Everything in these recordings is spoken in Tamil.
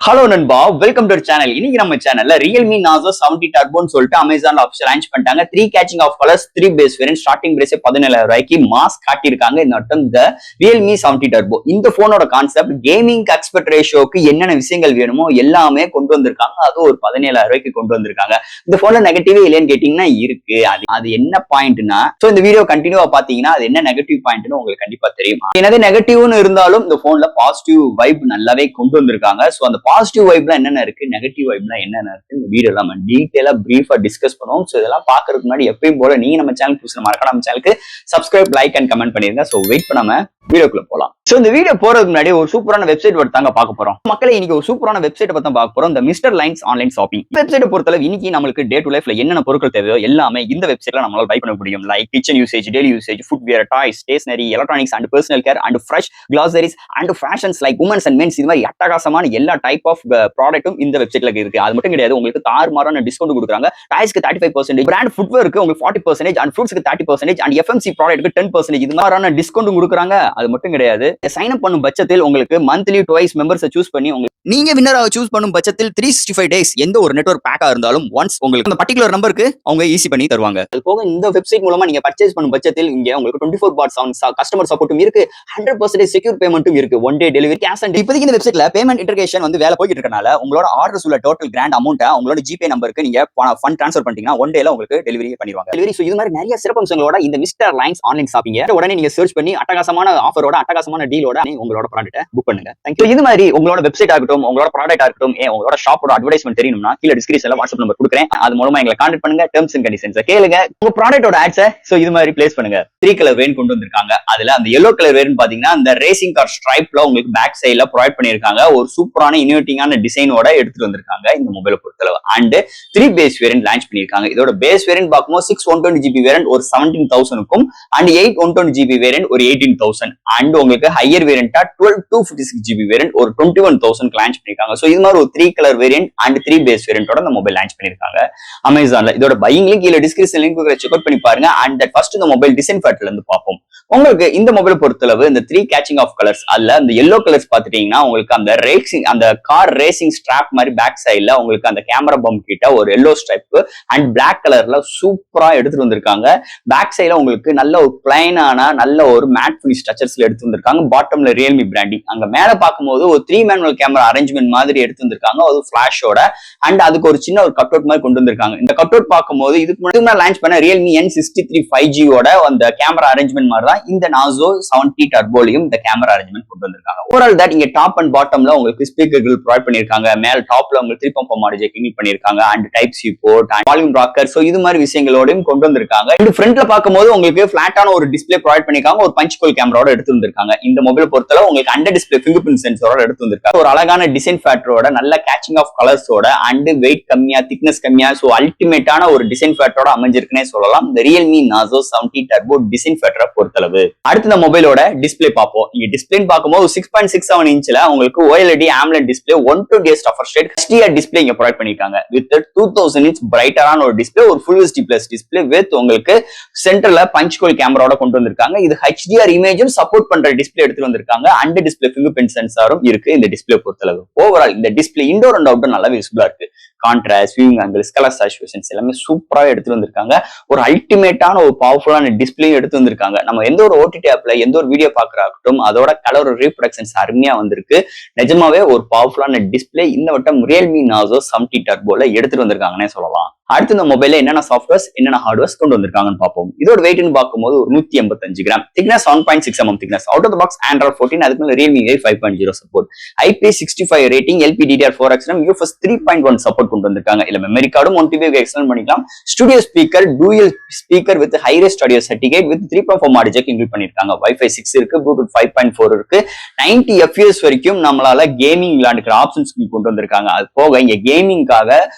ஹலோ நண்பா, வெல்கம் டு சேனல். இன்னைக்கு நம்ம சேனல்ல ரியல்மி நாசோ 70 டர்போன்னு சொல்லிட்டு அமேசான்ல ஆப்ஷன் லான்ச் பண்ணிட்டாங்க. 3 catching of colours, 3 base variant, starting price 17,000 ரூபாய்க்கு மாஸ் காட்டியிருக்காங்க. இந்த வட்டம் இந்த ரியல்மி 70 டர்போ. இந்த போனோட கான்செப்ட் கேமிங் எக்ஸ்பர்ட் ரேஷியோக்கு என்னென்ன விஷயங்கள் வேணுமோ எல்லாமே கொண்டு வந்திருக்காங்க. அது ஒரு 17,000 ரூபாய்க்கு கொண்டு வந்திருக்காங்க. இந்த போன்ல நெகட்டிவே இல்லைன்னு கேட்டீங்கன்னா இருக்கு. அது என்ன பாயிண்ட்னா, சோ இந்த வீடியோ கண்டினியூவா பாத்தீங்கன்னா அது என்ன நெகட்டிவ் பாயிண்ட்னு உங்களுக்கு கண்டிப்பா தெரியுமா. என்னது நெகட்டிவ்னு இருந்தாலும் இந்த போன்ல பாசிட்டிவ் வைப் நல்லாவே கொண்டு வந்திருக்காங்க. சோ அந்த பாசிட்டிவ் வைப்லாம் என்னென்ன இருக்கு, நெகட்டிவ் வைப்லாம் என்னென்ன இருக்கு, இந்த வீடியோ நம்ம டீடைலா பிரீஃபா டிஸ்கஸ் பண்ணுவோம். சோ இதெல்லாம் பாக்குறதுக்கு முன்னாடி எப்பயும் போல நீங்க நம்ம சேனல் புதுசா மறக்காம நம்ம சேனலுக்கு சப்ஸ்கிரைப், லைக் அண்ட் கமெண்ட் பண்ணிருங்க. சோ வெயிட் பண்ணாம வீடியோக்குள்ள போலாம். சோ இந்த வீடியோ போறதுக்கு முன்னாடி ஒரு சூப்பரான வெப்சைட் தாங்க பார்க்க போறோம். மக்களே, இன்னைக்கு ஒரு சூப்பரான வெப்சைட் பத்தி பார்க்க போறோம். இந்த mister lines online shopping website பொறுத்தளவு இன்னைக்கு நமக்கு டே டு லைஃப்ல என்னென்ன பொருட்கள் தேவையோ எல்லாமே இந்த வெப்சைட்ல நம்மளால பை பண்ண முடியும். Like kitchen usage, daily usage, footwear, toys, stationery, electronics and personal care and fresh groceries and fashions like women's and men's. இது மாதிரி அட்டகாசமான எல்லா டைப் ஆஃப் ப்ராடக்ட்டும் இந்த வெப்சைட்ல இருக்கு. அது மட்டும் கிடையாது, உங்களுக்கு தாறுமாறான டிஸ்கவுண்ட் கொடுக்குறாங்க. டாய்ஸ்க்கு 35%, பிராண்ட் ஃபுட்வேருக்கு உங்களுக்கு 40% அண்ட் ஃப்ரூட்ஸ்க்கு 30% அண்ட் எஃப்எம்சி ப்ராடக்ட்க்கு 10%. இது மாதிரியான டிஸ்கவுண்ட் கொடுக்குறாங்க. அது மட்டும் கிடையாது, சைன் அப் பண்ணும் பட்சத்தில் உங்களுக்கு மந்த்லி ட்வைஸ் மெம்பர்ஸை சூஸ் பண்ணி நீங்க வின்னராக சூஸ் பண்ணும் பட்சத்தில் 365 டேஸ் எந்த ஒரு நெட்வொர்க் பேக்கா இருந்தாலும் ஒன்ஸ் உங்களுக்கு அந்த பர்டிகுலர் நம்பருக்கு அவங்க ஈஸி பண்ணி தருவாங்க. அது போக இந்த வெப்சைட் மூலமா நீங்க பர்ச்சேஸ் பண்ணும் பட்சத்தில் இங்க உங்களுக்கு 24/7 கஸ்டமர் சப்போர்ட்டும் இருக்கு, 100% செக்யூர் பேமெண்ட்டும் இருக்கு, one day delivery, cash and இப்போதைக்கு இந்த வெப்சைட்ல பேமெண்ட் இன்டகிரேஷன் வந்து வேலை போயிட்டு இருக்கனால உங்களோட ஆர்டர்ஸ் உள்ள டோட்டல் கிராண்ட் அமௌண்ட்டை உங்களோட ஜிபே நம்பருக்கு நீங்க ஃபண்ட் ட்ரான்ஸ்ஃபர் பண்ணிட்டீங்கன்னா ஒன் டேல உங்களுக்கு டெலிவரி பண்ணிடுவாங்க. டெலிவரி இது மாதிரி நிறைய சிறப்பம்சங்களோட இந்த மிஸ்டர் லைன்ஸ் ஆன்லைன் ஷாப்பிங் உடனே நீங்க சர்ச் பண்ணி அட்டகாசமான ஆஃபரோட அட்டகாசமான டீலோட உங்களோட ப்ராடக்ட்டை புக் பண்ணுங்க. தேங்க்யூ. இது மாதிரி உங்களோட வெப்சைட் ஆகட்டும், உங்களோட ப்ராடக்ட் ஆகட்டும், உங்களோட ஷாப்போட அட்வர்டைஸ்மென்ட் தெரியணும்னா கீழ டிஸ்கிரிப்ஷன்ல வாட்ஸ்அப் நம்பர் கொடுக்குறேன். அது மூலமா எங்களை கான்டாக்ட் பண்ணுங்க. டெர்ம்ஸ் அண்ட் கண்டிஷன்ஸ் கேளுங்க. உங்க ப்ராடக்ட்டோட ஆட்ஸை சோ இது மாதிரி பிளேஸ் பண்ணுங்க. 3 கலர் வேரியன்ட் கொண்டு வந்திருக்காங்க. அதுல அந்த yellow கலர் வேரியன்ட் பாத்தீங்கன்னா அந்த ரேசிங் கார் ஸ்ட்ரைப்ல உங்களுக்கு பேக் சைடுல ப்ரொவைட் பண்ணிருக்காங்க. ஒரு சூப்பரான இன்னோவேட்டிங்கான டிசைனோட எடுத்துட்டு வந்திருக்காங்க இந்த மொபைலை பொறுத்தளவு. அண்ட் 3 பேஸ் வேரியன்ட் லான்ச் பண்ணிருக்காங்க. இதோட பேஸ் வேரியன்ட் பார்க்கும்போது 6 120GB வேரியன்ட் ஒரு 17,000க்கும் அண்ட் 8 120GB வேரியன்ட் ஒரு 18,000 அண்ட் உங்களுக்கு ஹையர் வேரியன்ட்டா 12 256GB வேரியன்ட் ஒரு 21,000 லான்ச் பண்ணிருக்காங்க. சோ இது மாதிரி ஒரு 3 கலர் வேரியன்ட் அண்ட் 3 பேஸ் வேரியன்ட்டோட இந்த மொபைல் லான்ச் பண்ணிருக்காங்க அமேசான்ல. இதோட பையிங் லிங்க் கீழ டிஸ்கிரிப்ஷன் லிங்க் செக் அவுட் பண்ணி பாருங்க. அண்ட் ஃபர்ஸ்ட் இந்த மொபைல் டிசைன் ஃபேக்டர்ல இருந்து பார்ப்போம். உங்களுக்கு இந்த மொபைல் பொறுத்தளவு இந்த 3 கேச்சிங் ஆஃப் கலர்ஸ் அல்ல அந்த yellow கலர்ஸ் பாத்துட்டீங்கன்னா உங்களுக்கு அந்த ரேசிங் அந்த கார் ரேசிங் ஸ்ட்ராப் மாதிரி பேக் சைடுல உங்களுக்கு அந்த கேமரா பம்ப் கிட்ட ஒரு yellow ஸ்ட்ரைப் அண்ட் பிளாக் கலர்ல சூப்பரா எடுத்துட்டு வந்திருக்காங்க. பேக் சைடுல உங்களுக்கு நல்ல ஒரு பிளைனான நல்ல ஒரு மேட் ஃபினிஷ் ஸ்ட்ரக்சர்ஸ்ல எடுத்து வந்திருக்காங்க. பாட்டம்ல ரியல்மி பிராண்டிங். அங்க மேல பார்க்கும்போது ஒரு 3 மேனுவல் கேமரா அரேஞ்ச்மெண்ட் மாதிரி எடுத்து வந்திருக்காங்க. அது ஃபிளாஷோட அண்ட் அதுக்கு ஒரு சின்ன ஒரு கட் அவுட் மாதிரி கொண்டு வந்திருக்காங்க. இந்த கட் அவுட் பார்க்கும்போது இதுக்கு முன்னாடி லான்ச் பண்ண ரியல்மி N63 5G ஓட அந்த கேமரா அரேஞ்ச்மெண்ட் மாதிரி தான் இந்த நாசோ 70 டர்போலையும் இந்த கேமரா அரேஞ்ச்மெண்ட் கொண்டு வந்திருக்காங்க. ஓவரால் தட் இங்க டாப் அண்ட் பாட்டம்ல உங்களுக்கு ஸ்பீக்கர்கள் ப்ரொவைட் பண்ணிருக்காங்க. மேல் டாப்ல உங்களுக்கு 3.4 ஆடியோ ஜாக் பண்ணிருக்காங்க and type C port and volume rocker. So இது மாதிரி விஷயங்களோடையும் கொண்டு வந்திருக்காங்க. இந்த ஃப்ரண்ட்ல பார்க்கும்போது உங்களுக்கு பிளாட்டான ஒரு டிஸ்பிளே ப்ரொவைட் பண்ணிருக்காங்க. ஒரு பஞ்ச் கோல் கேமராவோட எடுத்து வந்திருக்காங்க. இந்த மொபைல் பொறுத்தளவு உங்களுக்கு அண்டர் டிஸ்பிளே ஃபிங்கர் பிரிண்ட் சென்சரோட எடுத்து வந்திருக்காங்க. ஒரு அழகான டிசைன் ஃபேக்டரோட நல்ல கேச்சிங் ஆஃப் கலர்ஸோட அண்ட் வெயிட் கம்மியா திக்னஸ் கம்மியா சோ அல்டிமேட்டான ஒரு டிசைன் ஃபேக்டரோட அமைஞ்சிருக்குன்னே சொல்லலாம் இந்த ரியல்மி நாசோ 70 டர்போ டிசைன் ஃபேக்டரை பொறுத்தளவு. அடுத்து இந்த மொபைலோட டிஸ்பிளே பார்ப்போம். இங்க டிஸ்பிளேன்னு பார்க்கும்போது 6.67 இன்ச்ல உங்களுக்கு OLED AMOLED display 120Hz refresh rate HDR display இங்க ப்ரொவைட் பண்ணிருக்காங்க. வித் 2000 இன்ச் பிரைட்டரான ஒரு டிஸ்பிளே, ஒரு full HD plus display with உங்களுக்கு சென்டர்ல பஞ்ச் கோல் கேமராவோட கொண்டு வந்திருக்காங்க. இது HDR இமேஜும் சப்போர்ட் பண்ற டிஸ்பிளே எடுத்து வந்திருக்காங்க. அண்ட் டிஸ்பிளே ஃபிங்கர் பிரிண்ட் சென்சாரும் இருக்கு இந்த டிஸ்பிளே பொறுத்தளவு. ஓவரால் இந்த டிஸ்பிளே இன்டோர் அண்ட் அவுட்டோர் நல்லா விசிபிளா இருக்கு. கான்ட்ராஸ்ட், வியூவிங் ஆங்கிள்ஸ், கலர் சாச்சுரேஷன்ஸ் எல்லாமே சூப்பரா எடுத்துட்டு வந்திருக்காங்க. ஒரு அல்டிமேட்டான ஒரு பவர்ஃபுல்லான டிஸ்பிளே எடுத்து வந்திருக்காங்க. நம்ம எந்த ஒரு OTT ஆப்ல எந்த ஒரு வீடியோ பாக்குறாகட்டும் அதோட கலர் ரீப்ரொடக்ஷன்ஸ் அருமையா வந்திருக்கு. நிஜமாவே ஒரு பவர்ஃபுல்லான டிஸ்பிளே இந்த வட்டம் ரியல்மி நாசோ 70 டர்போல எடுத்துட்டு வந்திருக்காங்கன்னே சொல்லலாம். அடுத்து இந்த மொபைல்ல என்னென்ன சாஃப்ட்வேர்ஸ் என்னென்ன ஹார்ட்வேர்ஸ் கொண்டு வந்திருக்காங்கன்னு பார்ப்போம். இதோட வெயிட்னு பார்க்கும்போது ஒரு 185 gram, thickness 7.6 mm thickness, out of the box Android 14, அதுக்கு மேல Realme 5.0 support, IP65 rating, LPDDR4 XRAM, UFS 3.1 support கொண்டு வந்திருக்காங்க. இல்ல மெமரி கார்டும் 1 TB எக்ஸ்டெண்ட் பண்ணிக்கலாம். Studio speaker, dual speaker with hi res audio certificate with 3.4 audio jack include பண்ணிருக்காங்க. Wi-Fi 6 இருக்கு, Bluetooth 5.4 இருக்கு. 90 FPS வரைக்கும் நம்மளால கேமிங் விளையாண்டுக்கிற ஆப்ஷன்ஸ் கொண்டு வந்திருக்காங்க. அது போக இங்க கேமிங்காக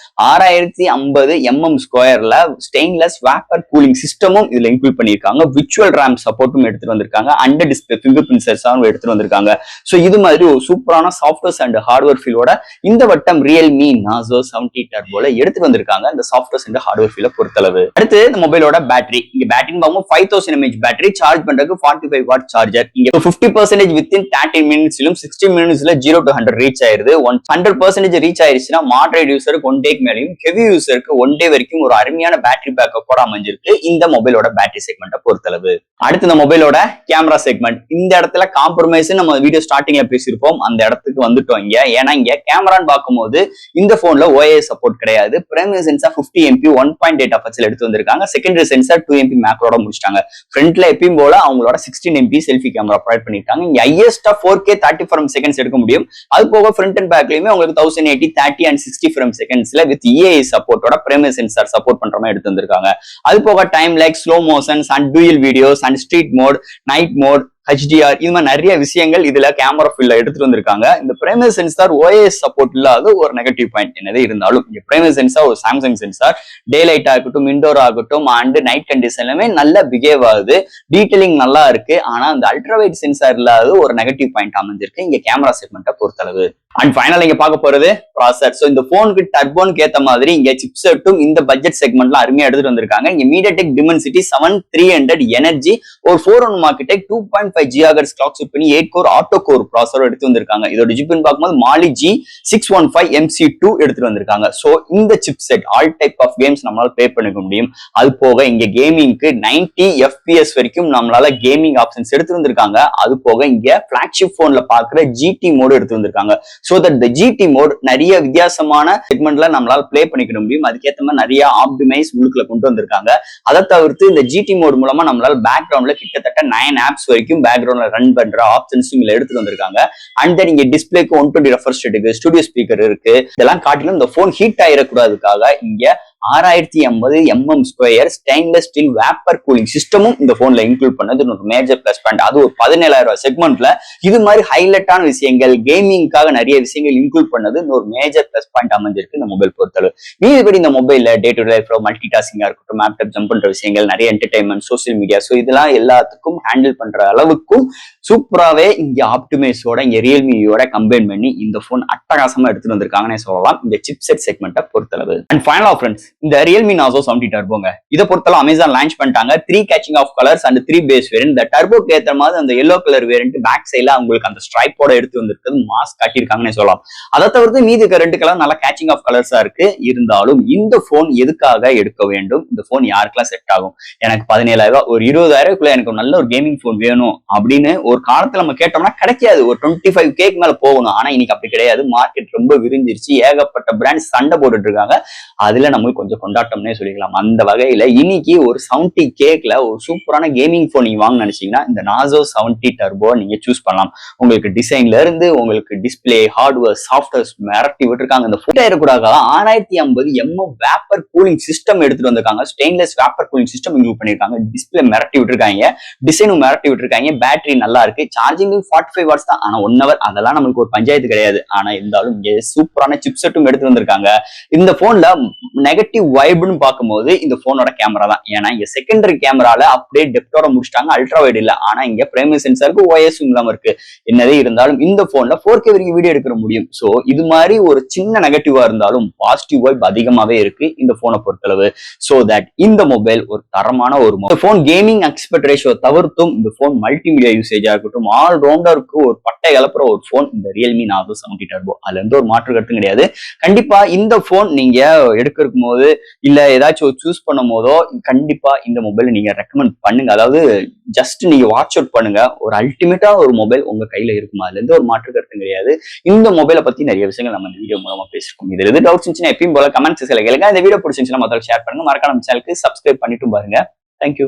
6050 mm ஸ்கொயர்ல ஸ்டெயின்லெஸ் வேப்பர் கூலிங் சிஸ்டமும் இதுல இன்க்ளூட் பண்ணிருக்காங்க. விர்ச்சுவல் RAM சப்போர்ட்டும் எடுத்துட்டு வந்திருக்காங்க. அண்டர் டிஸ்பிளே ஃபிங்கர் பிரிண்ட் சென்சாரும் எடுத்துட்டு வந்திருக்காங்க. சோ இது மாதிரி ஒரு சூப்பரான சாஃப்ட்வேர்ஸ் அண்ட் ஹார்ட்வேர் ஃபீலோட இந்த வட்டம் ரியல்மி நாசோ 70 70 டர்போல எடுத்துட்டு வந்திருக்காங்க இந்த சாஃப்ட்வேர் அண்ட் ஹார்ட்வேர் ஃபீல்ட பொறுத்தளவு. அடுத்து இந்த மொபைலோட பேட்டரி, இங்க பேட்டரின்னு பார்க்கும்போது 5000 mAh பேட்டரி, சார்ஜ் பண்றதுக்கு 45 வாட் சார்ஜர். இங்க 50% வித்தின் 30 மினிட்ஸ்லயும் 60 மினிட்ஸ்ல 0 to 100 ரீச் ஆயிருது. 100% ரீச் ஆயிருச்சுன்னா மாடரேட் யூசருக்கு 1 டேக்கு மேலையும், ஹெவி யூசருக்கு 1 டே வரைக்கும் ஒரு அருமையான பேட்டரி பேக்கப்போட அமைஞ்சிருக்கு இந்த மொபைலோட பேட்டரி செக்மெண்ட்டை பொறுத்தளவு. அடுத்து இந்த மொபைலோட கேமரா செக்மெண்ட், இந்த இடத்துல காம்ப்ரமைஸ் நம்ம வீடியோ ஸ்டார்டிங்ல பேசியிருப்போம், அந்த இடத்துக்கு வந்துட்டோம் இங்க. ஏன்னா இங்க கேமரான்னு பார்க்கும்போது இந்த போன்ல OIS சப்போர்ட் கிடையாது. பிரைமரி சென்சார் 50 MP 1.8 அபர்ச்சர் எடுத்து வந்திருக்காங்க. செகண்டரி சென்சார் 2 MP மேக்ரோட முடிச்சிட்டாங்க. ஃப்ரண்ட்ல எப்பயும் போல அவங்களோட 16 MP செல்ஃபி கேமரா ப்ரொவைட் பண்ணிருக்காங்க. இங்க ஹையஸ்டா 4K 30 frames seconds எடுக்க முடியும். அது போக ஃப்ரண்ட் அண்ட் பேக்லயுமே உங்களுக்கு 1080 30 and 60 frames secondsல வித் EAI சப்போர்ட்டோட பிரைமரி சென்சார் சப்போர்ட் பண்ற மாதிரி எடுத்து வந்திருக்காங்க. அது போக time like, slow motions and dual videos and street mode, night mode, HDR இது மாதிரி நிறைய விஷயங்கள் இதுல கேமரா ஃபீல்ட்ல எடுத்துட்டு வந்திருக்காங்க. இந்த பிரைமரி சென்சார் OIS சப்போர்ட் இல்லாத ஒரு நெகட்டிவ் பாயிண்ட் என்னது இருந்தாலும், இங்க பிரைமரி சென்சார் ஒரு சாம்சங் சென்சார், டே லைட் ஆகட்டும், இன்டோர் ஆகட்டும் அண்ட் நைட் கண்டிஷன்லுமே நல்லா பிஹேவ் ஆகுது, டீடைலிங் நல்லா இருக்கு. ஆனா இந்த அல்ட்ராவைட் சென்சார் இல்லாத ஒரு நெகட்டிவ் பாயிண்ட் அமைஞ்சிருக்கு இங்க கேமரா செக்மெண்ட்டை பொறுத்தளவு. அண்ட் ஃபைனல் இங்க பார்க்க போறது ப்ராசஸர். சோ இந்த போனுக்கு டர்போனுக்கு ஏத்த மாதிரி இங்க சிப்செட்டும் இந்த பட்ஜெட் செக்மெண்ட்ல அருமையா எடுத்துட்டு வந்திருக்காங்க. இங்க MediaTek Dimensity 7300 எனர்ஜி ஒரு 401 Marketech 2.5 GHz கிளாக் ஸ்பீட் பண்ணி 8 கோர் ஆட்டோ கோர் ப்ராசஸர் எடுத்து வந்திருக்காங்க. இதோட ஜிபின் பார்க்கும்போது Mali G615 MC2 எடுத்துட்டு வந்திருக்காங்க. சோ இந்த chipset all type of games நம்மளால ப்ளே பண்ணிக்க முடியும். அது போக இங்க கேமிங்க்கு 90 FPS வரைக்கும் நம்மளால கேமிங் ஆப்ஷன்ஸ் எடுத்து வந்திருக்காங்க. அது போக இங்க பிளாக்ஷிப் போன்ல பாக்குற GT மோடு எடுத்து வந்திருக்காங்க. சோ தட் இந்த GT மோட் நிறைய வித்தியாசமான செக்மெண்ட்ல நம்மளால ப்ளே பண்ணிக்க முடியும். அதுக்கேற்ற மாதிரி நிறைய ஆப்டிமைஸ் உள்ளுக்குள்ள கொண்டு வந்திருக்காங்க. அதை தவிர்த்து இந்த GT மோட் மூலமா நம்மளால பேக்ரவுண்ட்ல கிட்டத்தட்ட 9 ஆப்ஸ் வரைக்கும் பேக்ரவுண்ட்ல ரன் பண்ற ஆப்ஷன்ஸும் இதுல எடுத்துட்டு வந்திருக்காங்க. அண்ட் தென் இங்க டிஸ்பிளேக்கு 120 ரெஃப்ரெஷ் ரேட் இருக்கு, ஸ்டுடியோ ஸ்பீக்கர் இருக்கு. இதெல்லாம் காட்டிலும் இந்த போன் ஹீட் ஆயிடக்கூடாதுக்காக இங்க 6080 mm² stainless steel vapour cooling சிஸ்டமும் இந்த போன்ல இன்க்ளூட் பண்ணது ஒரு மேஜர் பிளஸ் பாயிண்ட். அது ஒரு 17000 செக்மெண்ட்ல இது மாதிரி ஹைலைட்டான விஷயங்கள், கேமிங்காக நிறைய விஷயங்கள் இன்க்ளூட் பண்ணது ஒரு மேஜர் பிளஸ் பாயிண்ட் அமைஞ்சிருக்கு இந்த மொபைல் பொறுத்தளவு. மீதிபடி இந்த மொபைல்ல டே டு டே லைஃப்ல மல்டி டாஸ்கிங்கா இருக்கட்டும், லேப்டாப் ஜம்ப் பண்ற விஷயங்கள், நிறைய என்டர்டைன்மெண்ட், சோசியல் மீடியா, ஸோ இதெல்லாம் எல்லாத்துக்கும் ஹேண்டில் பண்ற அளவுக்கும் சூப்பராகவே இங்க ஆப்டிமைஸோட இங்க ரியல்மியோட கம்பைன் பண்ணி இந்த போன் அட்டகாசமா எடுத்துட்டு வந்திருக்காங்கன்னு சொல்லலாம் இந்த சிப்செட் செக்மெண்ட்டை பொறுத்தளவு. அண்ட் ஃபைனலா ஃப்ரெண்ட்ஸ், இந்த Realme Nazo 70 டர்போங்க. இதை பொறுத்தளவு அமேசான் லான்ச் பண்ணிட்டாங்க. 3 catching of colours and 3 base variant. இந்த டர்போக்கு ஏற்ற மாதிரி அந்த எல்லோ கலர் வேரியன்ட் பேக் சைட்ல உங்களுக்கு அந்த ஸ்ட்ரைப்போட எடுத்து வந்திருக்கிறது மாஸ்க் காட்டியிருக்காங்கன்னு சொல்லலாம். அதை தவிர்த்து மீதி 2 கலர் நல்லா கேச்சிங் ஆஃப் கலர்ஸா இருக்கு. இருந்தாலும் இந்த போன் எதுக்காக எடுக்க வேண்டும், இந்த போன் யாருக்கெல்லாம் செட் ஆகும், எனக்கு 17000 ஒரு 20000 எனக்கு நல்ல ஒரு கேமிங் போன் வேணும் அப்படின்னு ஒரு காலத்துல நம்ம கேட்டோம்னா கிடைக்காது. ஒரு 25K மேல போகணும். ஆனா இன்னைக்கு அப்படி கிடையாது. மார்க்கெட் ரொம்ப விரிஞ்சிருச்சு. ஏகப்பட்ட பிராண்ட் சண்டை போட்டுட்டு இருக்காங்க. அதுல நம்மளுக்கு கொஞ்சம் கொண்டாட்டம்னே சொல்லிக்கலாம். அந்த வகையில இன்னைக்கு ஒரு 70Kல ஒரு சூப்பரான கேமிங் போன் நீங்க வாங்க நினைச்சீங்கன்னா இந்த Nazo 70 டர்போ நீங்க சூஸ் பண்ணலாம். உங்களுக்கு டிசைன்ல இருந்து உங்களுக்கு டிஸ்பிளே, ஹார்ட்வேர், சாஃப்ட்வேர் மிரட்டி விட்டுருக்காங்க. இந்த போட்டோ இருக்கக்கூடாது 6050 mm வேப்பர் கூலிங் சிஸ்டம் எடுத்துட்டு வந்திருக்காங்க. Stainless vapour cooling system include பண்ணிருக்காங்க. டிஸ்பிளே மிரட்டி விட்டுருக்காங்க, டிசைனும் மிரட்டி விட்டுருக்காங்க. பேட்டரி நல்லா இருக்கு. சார்ஜிங் 45 வாட்ஸ் தான். ஆனா 1 hour அதெல்லாம் நம்மளுக்கு ஒரு பஞ்சாயத்து கிடையாது. ஆனா இருந்தாலும் இங்க சூப்பரான சிப்செட்டும் எடுத்து வந்திருக்காங்க. இந்த போன்ல நெகட்டிவ் வைப்னு பார்க்கும்போது இந்த போனோட கேமரா தான். ஏன்னா இங்க செகண்டரி கேமரால அப்படியே டெப்தோட முடிச்சிட்டாங்க, அல்ட்ரா வைட் இல்ல. ஆனா இங்க பிரைமரி சென்சாருக்கு OIS இல்லாம இருக்கு. என்னதே இருந்தாலும் இந்த போன்ல 4K வரைக்கும் வீடியோ எடுக்க முடியும். சோ இது மாதிரி ஒரு சின்ன நெகட்டிவா இருந்தாலும் பாசிட்டிவ் வைப் அதிகமாவே இருக்கு இந்த போனை பொறுத்தளவு. சோ தட் இந்த மொபைல் ஒரு தரமான ஒரு mobile. Phone gaming expect ratio தவிர்த்தும் இந்த போன் மல்டிமீடியா யூசேஜா இருக்கட்டும், ஆல் ரவுண்டருக்கு ஒரு பட்டை கலப்புற ஒரு போன் இந்த Realme Nazo 70 டர்போ. அதுல இருந்து ஒரு மாற்று கருத்தும் கிடையாது. கண்டிப்பா இந்த போன் நீங்க எடுக்கும் போது இல்ல ஏதாச்சும் சூஸ் பண்ணும் போதோ கண்டிப்பா இந்த மொபைல் நீங்க ரெக்கமெண்ட் பண்ணுங்க. அதாவது ஜஸ்ட் நீங்க வாட்ச் அவுட் பண்ணுங்க. ஒரு அல்டிமேட்டா ஒரு மொபைல் உங்க கையில இருக்குமா, அதுல இருந்து ஒரு மாற்று கருத்து கிடையாது. இந்த மொபைலை பத்தி நிறைய விஷயங்கள் நம்ம இந்த வீடியோ மூலமா பேசிருக்கோம். இதுல எது டவுட்ஸ் இருந்துச்சுன்னா எப்பயும் போல கமெண்ட்ஸ் கேளுங்க. இந்த வீடியோ பிடிச்சிருந்துச்சுன்னா மத்தவங்க ஷேர் பண்ணுங்க. மறக்காம சேனலுக்கு சப்ஸ்கிரைப் பண்ணிட்டு பாருங்க. தேங்க்யூ.